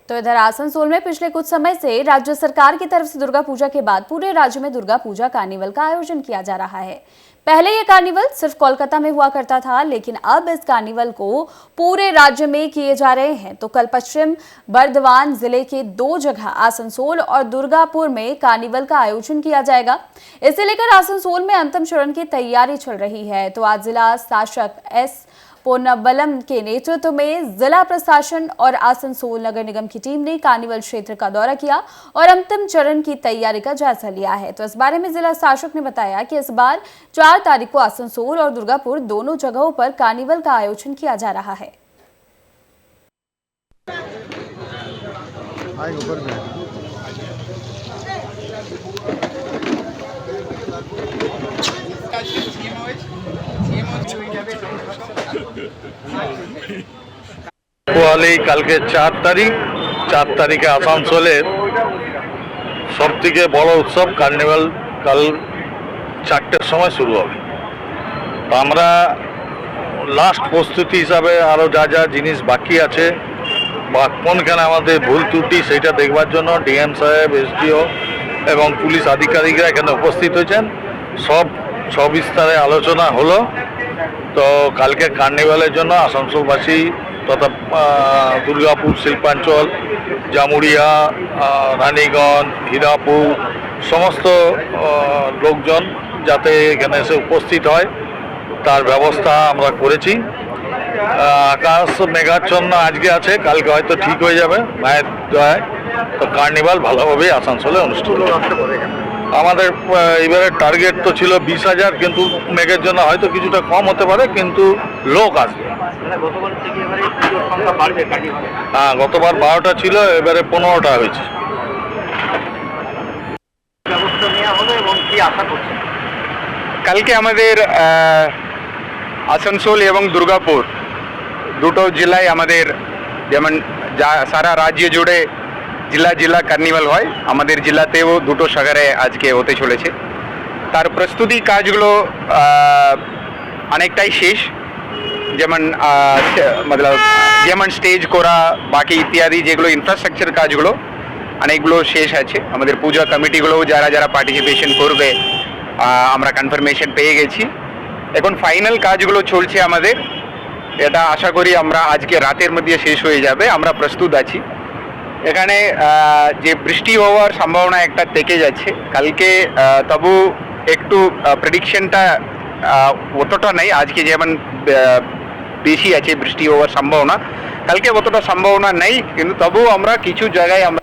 तो इधर आसनसोल में पिछले कुछ समय से राज्य सरकार की तरफ से दुर्गा पूजा के बाद पूरे राज्य में दुर्गा पूजा कार्निवल का आयोजन किया जा रहा है। पहले ये कार्निवल सिर्फ कोलकाता में हुआ करता था, लेकिन अब इस कार्निवल को पूरे राज्य में किए जा रहे हैं। तो कल पश्चिम बर्धमान जिले के 2 जगह आसनसोल और दुर्गापुर में कार्निवल का आयोजन किया जाएगा। इसे लेकर आसनसोल में अंतिम चरण की तैयारी चल रही है। तो आज जिला शासक एस पोन्नबलम के नेतृत्व में जिला प्रशासन और आसनसोल नगर निगम की टीम ने कार्निवल क्षेत्र का दौरा किया और अंतिम चरण की तैयारी का जायजा लिया है। तो इस बारे में जिला शासक ने बताया कि इस बार 4 तारीख को आसनसोल और दुर्गापुर दोनों जगहों पर कार्निवल का आयोजन किया जा रहा है। कल के 4 तारीखे आसानसोले सबथेके बड़ उत्सव कार्निवल कल 4टेर समय शुरू होबे। तो आमरा लास्ट प्रस्तुति हिसाबे आरो जा जिनिस बाकी आछे बा कोनखाने आमादेर भूल त्रुटि सेटा देखबार जोन्नो डीएम साहेब एसडिओ एवं पुलिस आधिकारिकरा एखाने उपस्थित हयेछेन। सब विस्तारे आलोचना हलो। तो कल के कार्निवलेर जोन्नो आसानसोलबासी तथा दुर्गापुर शिल्पांचल जामुड़िया रानीगंज हीरापुर समस्त लोकजन जाते एखाने एसे उपस्थित हय तार व्यवस्था आमरा करेছি। आकाश मेघाच्छन्न आजके आछे, कालके हयतो ठीक हये जाबे मायेर दयाय। तो कार्निवल भालोभाबे आसानसोले अनुष्ठित होबे। আমাদের এবারে টার্গেট তো ছিল 20,000, কিন্তু মেঘের জন্য হয়তো কিছুটা কম হতে পারে, কিন্তু লোক আসবে। হ্যাঁ, গতবার 12টা ছিল, এবারে 15টা হয়েছে। কালকে আমাদের আসানসোল এবং দুর্গাপুর দুটো জেলায় আমাদের যেমন সারা রাজ্য জুড়ে जिला जिला कार्निवल হয়। আমাদের জেলাতেও দুটো শাখারে আজকে হতে চলেছে। তার প্রস্তুতি কাজগুলো অনেকটাই শেষ, যেমন যেমন স্টেজ করা বাকি ইত্যাদি যেগুলো ইনফ্রাস্ট্রাকচার কাজগুলো অনেকগুলো শেষ আছে। আমাদের পূজা কমিটিগুলো যারা পার্টিসিপেশন করবে আমরা কনফার্মেশন পেয়ে গেছি। এখন ফাইনাল কাজগুলো চলছে আমাদের। এটা আশা করি আমরা আজকে রাতের মধ্যে শেষ হয়ে যাবে। আমরা প্রস্তুত আছি। এখানে যে বৃষ্টি হওয়ার সম্ভাবনা একটা থেকে যাচ্ছে কালকে, তবু একটু প্রেডিকশনটা অতটা নেই। আজকে যেমন বেশি আছে বৃষ্টি হওয়ার সম্ভাবনা, কালকে অতটা সম্ভাবনা নেই, কিন্তু তবু আমরা কিছু জায়গায় আমরা